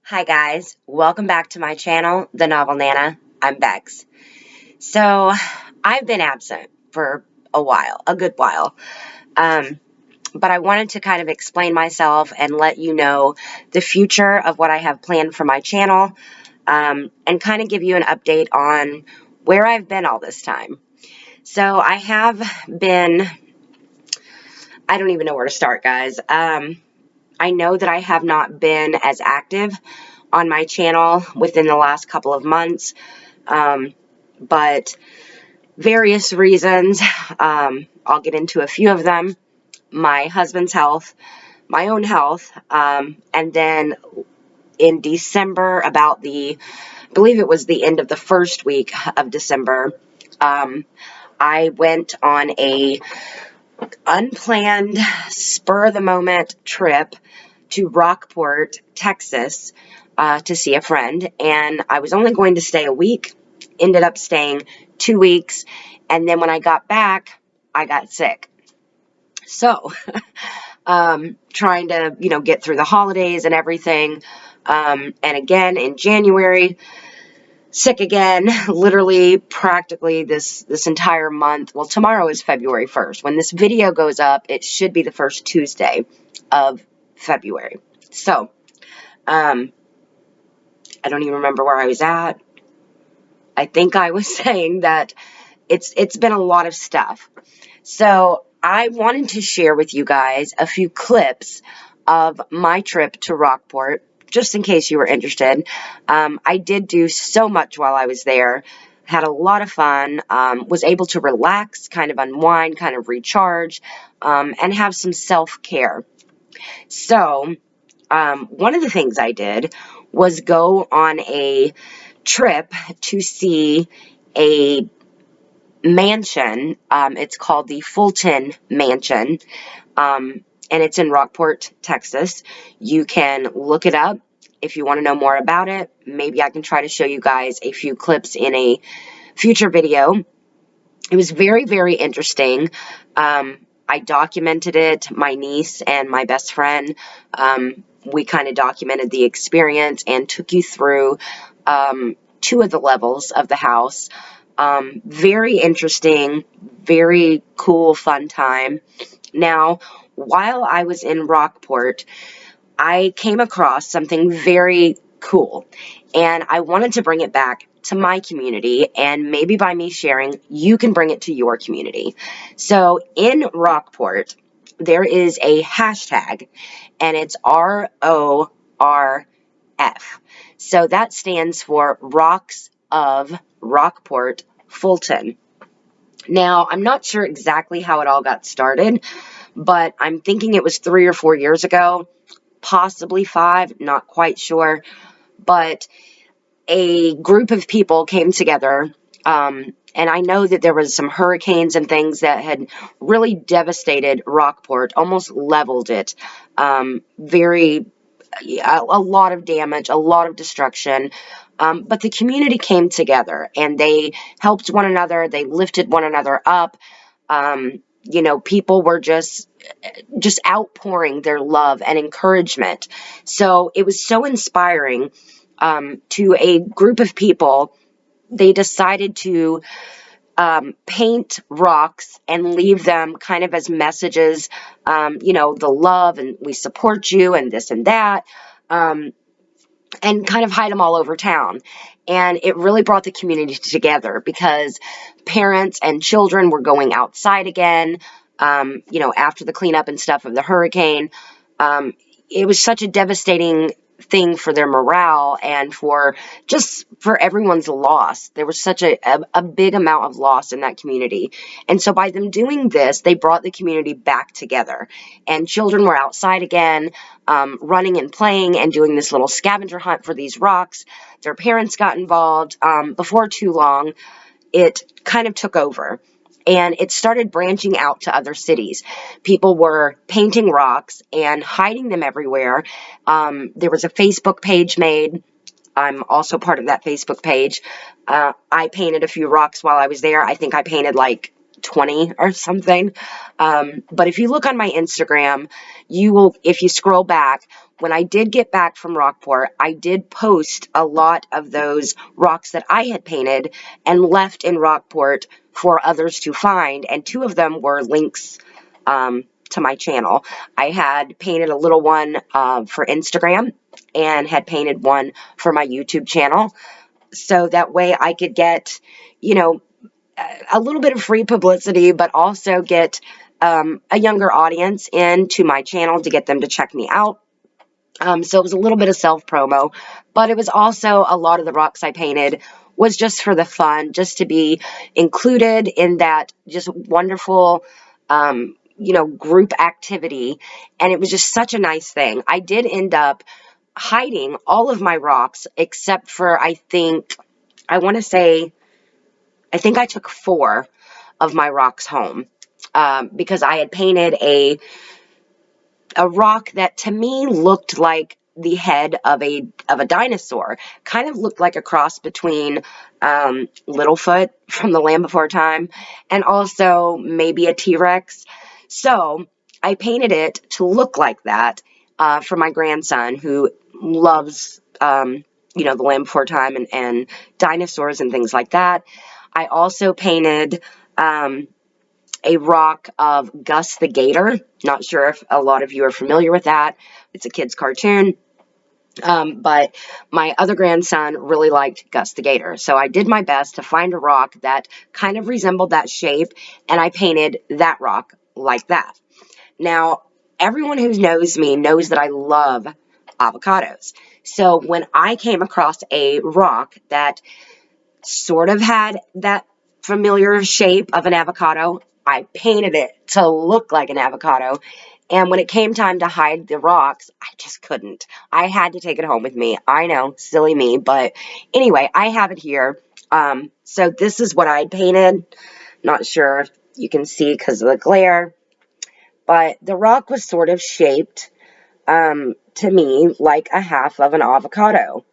Hi guys, welcome back to my channel, The Novel Nana. I'm Bex. So, I've been absent for a while, a good while, but I wanted to kind of explain myself and let you know the future of what I have planned for my channel, and kind of give you an update on where I've been all this time. So, I have been, I don't even know where to start, guys. I know that I have not been as active on my channel within the last couple of months, but various reasons. I'll get into a few of them. My husband's health, my own health, and then in December, I believe it was the end of the first week of December, I went on a unplanned, spur-of-the-moment trip to Rockport, Texas, to see a friend, and I was only going to stay a week, ended up staying 2 weeks, and then when I got back, I got sick. So, trying to, get through the holidays and everything, and again, in January, sick again, literally, practically this entire month. Well, tomorrow is February 1st. When this video goes up, it should be the first Tuesday of February. So, I don't even remember where I was at. I think I was saying that it's been a lot of stuff. So I wanted to share with you guys a few clips of my trip to Rockport, just in case you were interested. I did do so much while I was there. Had a lot of fun, was able to relax, kind of unwind, kind of recharge, and have some self-care. So, one of the things I did was go on a trip to see a mansion. It's called the Fulton Mansion, and it's in Rockport, Texas. You can look it up if you want to know more about it. Maybe I can try to show you guys a few clips in a future video. It was very, very interesting. I documented it, my niece and my best friend. We kind of documented the experience and took you through two of the levels of the house. Very interesting, very cool, fun time. Now, while I was in Rockport, I came across something very cool, and I wanted to bring it back to my community, and maybe by me sharing, you can bring it to your community. So in Rockport, there is a hashtag, and it's RORF. So that stands for Rocks of Rockport Fulton. Now, I'm not sure exactly how it all got started, but I'm thinking it was 3 or 4 years ago, possibly 5, not quite sure, but a group of people came together, and I know that there was some hurricanes and things that had really devastated Rockport, almost leveled it, a lot of damage, a lot of destruction, but the community came together, and they helped one another, they lifted one another up. People were just outpouring their love and encouragement. So it was so inspiring, to a group of people. They decided to paint rocks and leave them kind of as messages, the love and we support you and this and that, and kind of hide them all over town. And it really brought the community together because parents and children were going outside again, after the cleanup and stuff of the hurricane. It was such a devastating thing for their morale and for everyone's loss. There was such a big amount of loss in that community. And so by them doing this, they brought the community back together. And children were outside again, running and playing and doing this little scavenger hunt for these rocks. Their parents got involved. Before too long, it kind of took over. And it started branching out to other cities. People were painting rocks and hiding them everywhere. There was a Facebook page made. I'm also part of that Facebook page. I painted a few rocks while I was there. I think I painted like 20 or something. But if you look on my Instagram, you will, if you scroll back, when I did get back from Rockport, I did post a lot of those rocks that I had painted and left in Rockport for others to find, and 2 of them were links to my channel. I had painted a little one for Instagram and had painted one for my YouTube channel, so that way I could get, you know, a little bit of free publicity, but also get a younger audience into my channel to get them to check me out. So it was a little bit of self-promo, but it was also a lot of the rocks I painted was just for the fun, just to be included in that just wonderful, group activity. And it was just such a nice thing. I did end up hiding all of my rocks except for, I think I took 4 of my rocks home, because I had painted a rock that to me looked like the head of a dinosaur. Kind of looked like a cross between Littlefoot from The Land Before Time and also maybe a T-Rex. So I painted it to look like that for my grandson, who loves The Land Before Time and dinosaurs and things like that. I also painted a rock of Gus the Gator. Not sure if a lot of you are familiar with that. It's a kid's cartoon. But my other grandson really liked Gus the Gator. So I did my best to find a rock that kind of resembled that shape, and I painted that rock like that. Now, everyone who knows me knows that I love avocados. So when I came across a rock that sort of had that familiar shape of an avocado, I painted it to look like an avocado. And when it came time to hide the rocks, I just couldn't. I had to take it home with me. I know, silly me. But anyway, I have it here. So this is what I painted. Not sure if you can see because of the glare. But the rock was sort of shaped, to me, like a half of an avocado.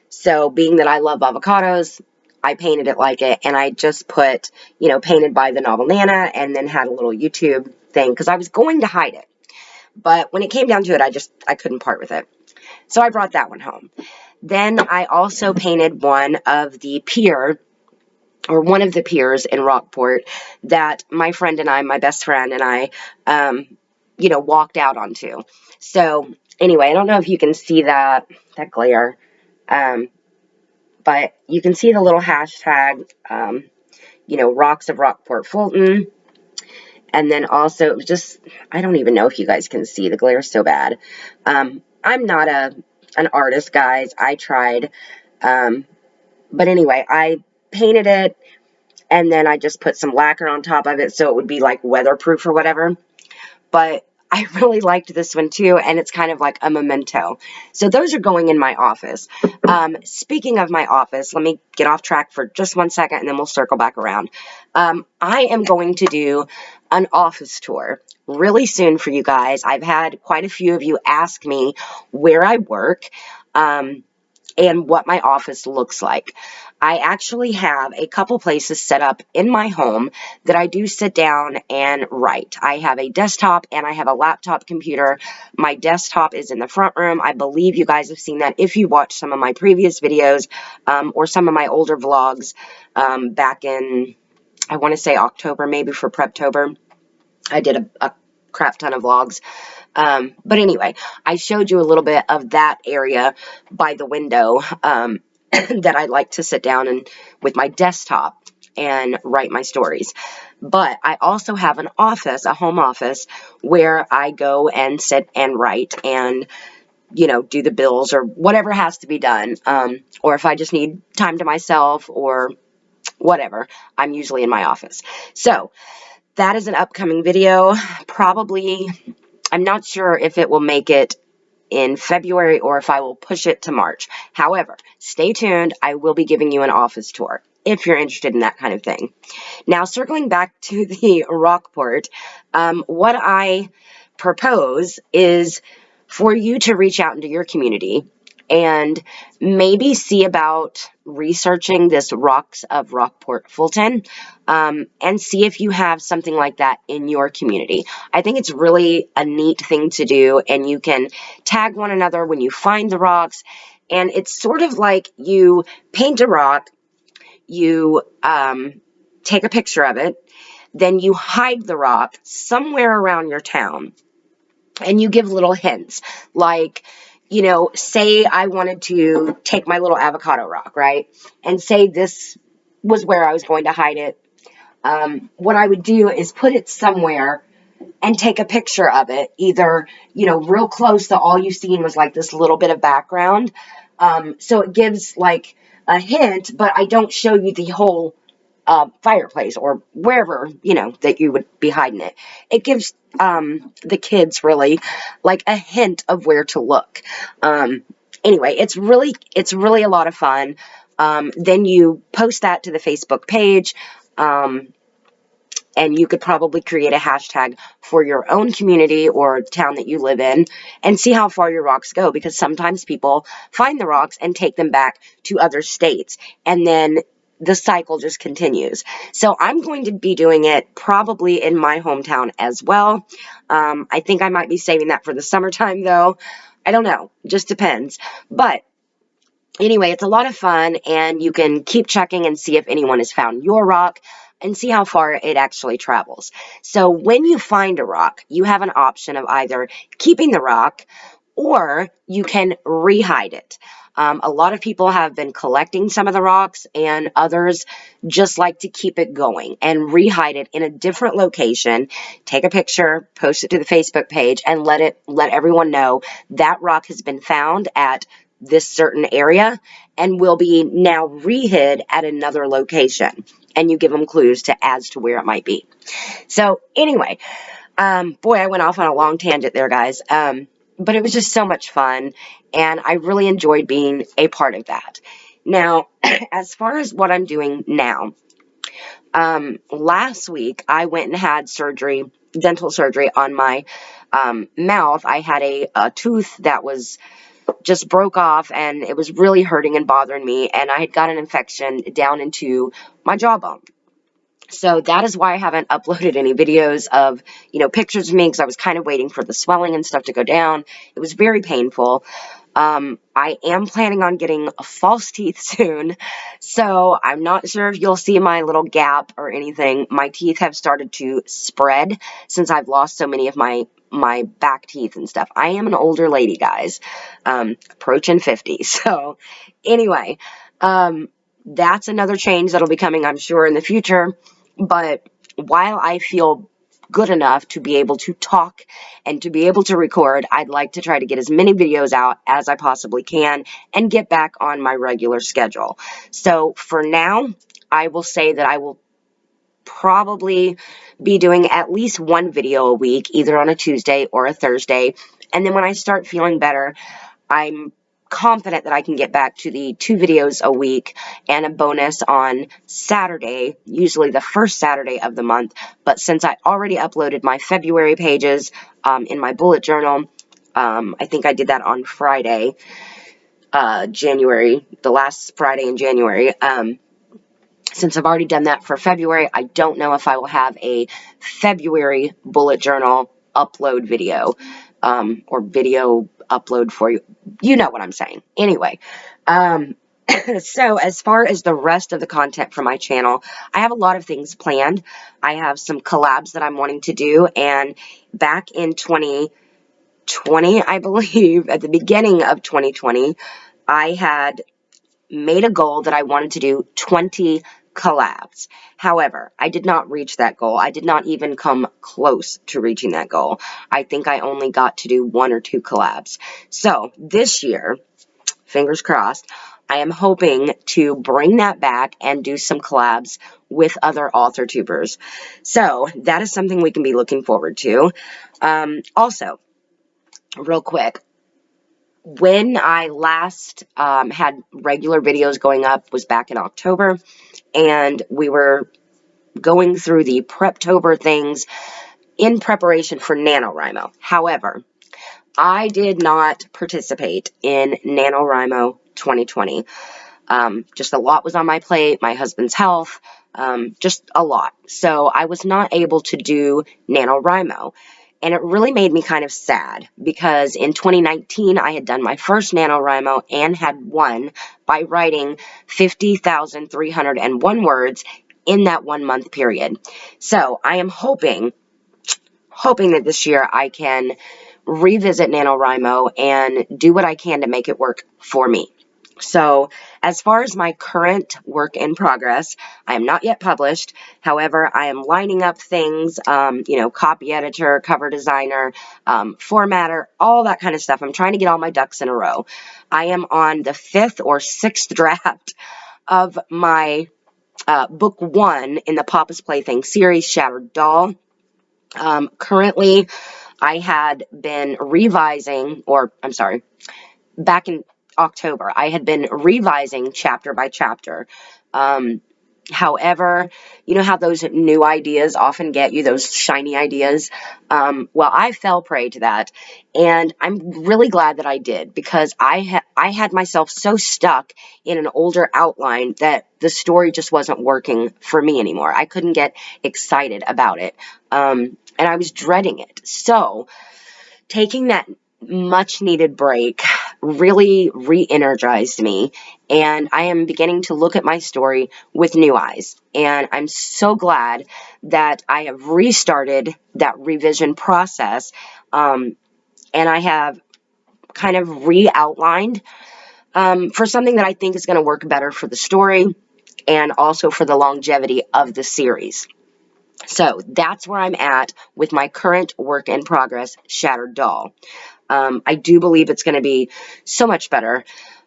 So being that I love avocados, I painted it like it, and I just put, painted by the Novel Nana, and then had a little YouTube thing, because I was going to hide it. But when it came down to it, I couldn't part with it. So I brought that one home. Then I also painted one of the piers in Rockport that my friend and I, my best friend and I, walked out onto. So anyway, I don't know if you can see that glare. But you can see the little hashtag, Rocks of Rockport Fulton. And then also, it was just, I don't even know if you guys can see. The glare is so bad. I'm not an artist, guys. I tried. But anyway, I painted it, and then I just put some lacquer on top of it so it would be like weatherproof or whatever. But I really liked this one too, and it's kind of like a memento. So those are going in my office. Speaking of my office, let me get off track for just 1 second, and then we'll circle back around. I am going to do an office tour really soon for you guys. I've had quite a few of you ask me where I work, and what my office looks like. I actually have a couple places set up in my home that I do sit down and write. I have a desktop and I have a laptop computer. My desktop is in the front room. I believe you guys have seen that if you watched some of my previous videos, or some of my older vlogs back in, I want to say October, maybe for Preptober. I did a crap ton of vlogs. But anyway, I showed you a little bit of that area by the window that I like to sit down and with my desktop and write my stories. But I also have an office, a home office, where I go and sit and write and, do the bills or whatever has to be done. Or if I just need time to myself or whatever, I'm usually in my office. So that is an upcoming video. Probably, I'm not sure if it will make it in February or if I will push it to March. However, stay tuned. I will be giving you an office tour if you're interested in that kind of thing. Now, circling back to the Rockport, what I propose is for you to reach out into your community and maybe see about researching this Rocks of Rockport Fulton, and see if you have something like that in your community. I think it's really a neat thing to do, and you can tag one another when you find the rocks, and it's sort of like you paint a rock, you take a picture of it, then you hide the rock somewhere around your town, and you give little hints, like, you know, say I wanted to take my little avocado rock, right, and say this was where I was going to hide it. What I would do is put it somewhere and take a picture of it, either, you know, real close to all you seen was like this little bit of background. So it gives like a hint, but I don't show you the whole fireplace or wherever, you know, that you would be hiding it. It gives the kids really like a hint of where to look. Anyway, it's really a lot of fun. Then you post that to the Facebook page. And you could probably create a hashtag for your own community or town that you live in and see how far your rocks go, because sometimes people find the rocks and take them back to other states, and then the cycle just continues. So I'm going to be doing it probably in my hometown as well. I think I might be saving that for the summertime, though. I don't know. Just depends. But anyway, it's a lot of fun, and you can keep checking and see if anyone has found your rock and see how far it actually travels. So when you find a rock, you have an option of either keeping the rock or you can rehide it. A lot of people have been collecting some of the rocks, and others just like to keep it going and rehide it in a different location. Take a picture, post it to the Facebook page, and let everyone know that rock has been found at this certain area and will be now rehid at another location. And you give them clues as to where it might be. So anyway, boy, I went off on a long tangent there, guys. But it was just so much fun, and I really enjoyed being a part of that. Now, as far as what I'm doing now, last week I went and had surgery, dental surgery on my mouth. I had a tooth that was just broke off, and it was really hurting and bothering me, and I had got an infection down into my jawbone. So that is why I haven't uploaded any videos of, you know, pictures of me, because I was kind of waiting for the swelling and stuff to go down. It was very painful. I am planning on getting false teeth soon, so I'm not sure if you'll see my little gap or anything. My teeth have started to spread since I've lost so many of my back teeth and stuff. I am an older lady, guys, approaching 50. So anyway, that's another change that'll be coming, I'm sure, in the future. But while I feel good enough to be able to talk and to be able to record, I'd like to try to get as many videos out as I possibly can and get back on my regular schedule. So for now, I will say that I will probably be doing at least one video a week, either on a Tuesday or a Thursday. And then when I start feeling better, I'm confident that I can get back to the 2 videos a week and a bonus on Saturday, usually the first Saturday of the month. But since I already uploaded my February pages in my bullet journal, I think I did that on Friday, January, the last Friday in January. Since I've already done that for February, I don't know if I will have a February bullet journal upload video, or video upload for you. You know what I'm saying. Anyway, so as far as the rest of the content for my channel, I have a lot of things planned. I have some collabs that I'm wanting to do, and back in 2020, I believe, at the beginning of 2020, I had made a goal that I wanted to do 20 collabs. However, I did not reach that goal. I did not even come close to reaching that goal. I think I only got to do 1 or 2 collabs. So this year, fingers crossed, I am hoping to bring that back and do some collabs with other author tubers. So that is something we can be looking forward to. Also, real quick, when I last had regular videos going up was back in October, and we were going through the Preptober things in preparation for NaNoWriMo. However, I did not participate in NaNoWriMo 2020. Just a lot was on my plate, my husband's health, just a lot. So I was not able to do NaNoWriMo. And it really made me kind of sad because in 2019, I had done my first NaNoWriMo and had won by writing 50,301 words in that 1 month period. So I am hoping that this year I can revisit NaNoWriMo and do what I can to make it work for me. So as far as my current work in progress, I am not yet published. However, I am lining up things, copy editor, cover designer, formatter, all that kind of stuff. I'm trying to get all my ducks in a row. I am on the 5th or 6th draft of my book 1 in the Papa's Plaything series, Shattered Doll. Currently, I had been back in October, I had been revising chapter by chapter. However, you know how those new ideas often get you, those shiny ideas? Well, I fell prey to that, and I'm really glad that I did, because I had myself so stuck in an older outline that the story just wasn't working for me anymore. I couldn't get excited about it, and I was dreading it. So, taking that much needed break really re-energized me, and I am beginning to look at my story with new eyes. And I'm so glad that I have restarted that revision process, and I have kind of re-outlined for something that I think is going to work better for the story and also for the longevity of the series. So that's where I'm at with my current work in progress, Shattered Doll. I do believe it's going to be so much better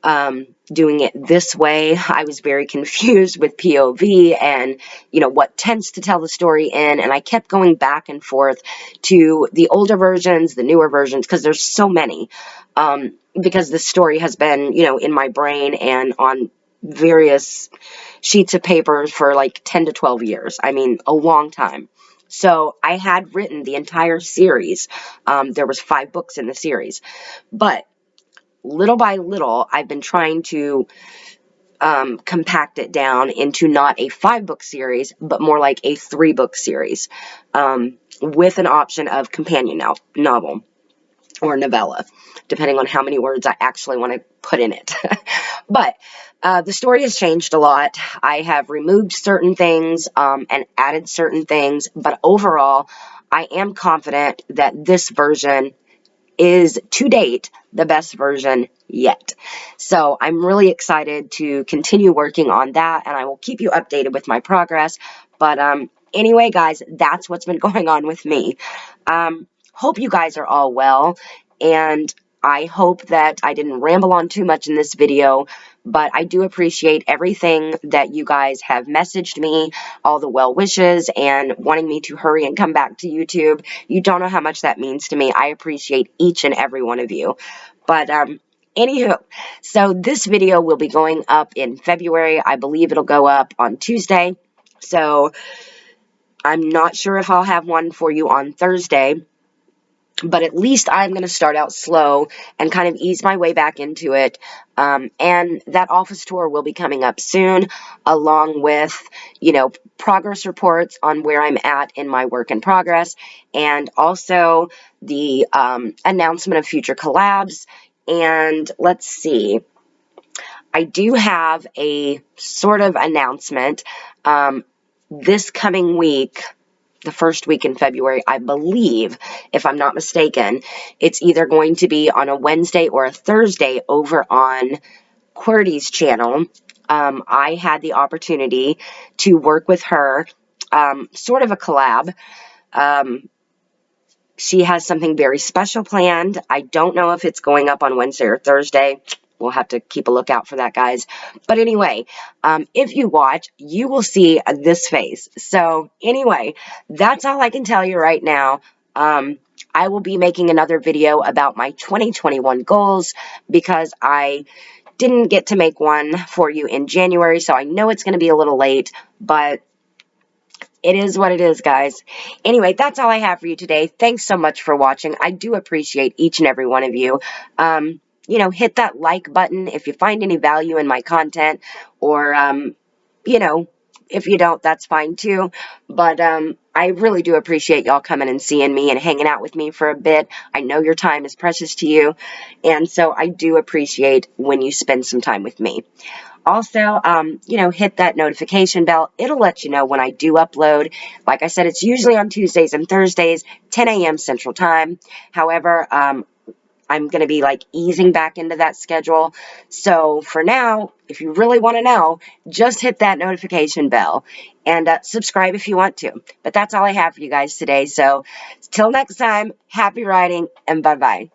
doing it this way. I was very confused with POV and, what tense to tell the story in, and I kept going back and forth to the older versions, the newer versions, because there's so many, because the story has been, in my brain and on various sheets of paper for like 10 to 12 years. I mean, a long time. So I had written the entire series. There was 5 books in the series, but little by little, I've been trying to compact it down into not a 5-book series, but more like a 3-book series, with an option of companion novel or novella, depending on how many words I actually want to put in it. But the story has changed a lot. I have removed certain things and added certain things, but overall, I am confident that this version is, to date, the best version yet. So I'm really excited to continue working on that, and I will keep you updated with my progress. But anyway, guys, that's what's been going on with me. Hope you guys are all well, and I hope that I didn't ramble on too much in this video, but I do appreciate everything that you guys have messaged me, all the well wishes, and wanting me to hurry and come back to YouTube. You don't know how much that means to me. I appreciate each and every one of you. But anywho, so this video will be going up in February. I believe it'll go up on Tuesday. So I'm not sure if I'll have one for you on Thursday, but at least I'm going to start out slow and kind of ease my way back into it. And that office tour will be coming up soon, along with, progress reports on where I'm at in my work in progress, and also the announcement of future collabs. And let's see, I do have a sort of announcement this coming week. The first week in February, I believe, if I'm not mistaken. It's either going to be on a Wednesday or a Thursday over on QWERTY's channel. I had the opportunity to work with her, sort of a collab. She has something very special planned. I don't know if it's going up on Wednesday or Thursday. We'll have to keep a lookout for that, guys. But anyway, if you watch, you will see this face. So anyway, that's all I can tell you right now. I will be making another video about my 2021 goals because I didn't get to make one for you in January. So I know it's going to be a little late, but It is what it is, guys. Anyway, that's all I have for you today. Thanks so much for watching. I do appreciate each and every one of you. Hit that like button if you find any value in my content, or, if you don't, that's fine too. But I really do appreciate y'all coming and seeing me and hanging out with me for a bit. I know your time is precious to you, and so I do appreciate when you spend some time with me. Also, hit that notification bell. It'll let you know when I do upload. Like I said, it's usually on Tuesdays and Thursdays, 10 a.m. Central Time. However, I'm going to be like easing back into that schedule. So for now, if you really want to know, just hit that notification bell and subscribe if you want to. But that's all I have for you guys today. So till next time, happy writing and bye-bye.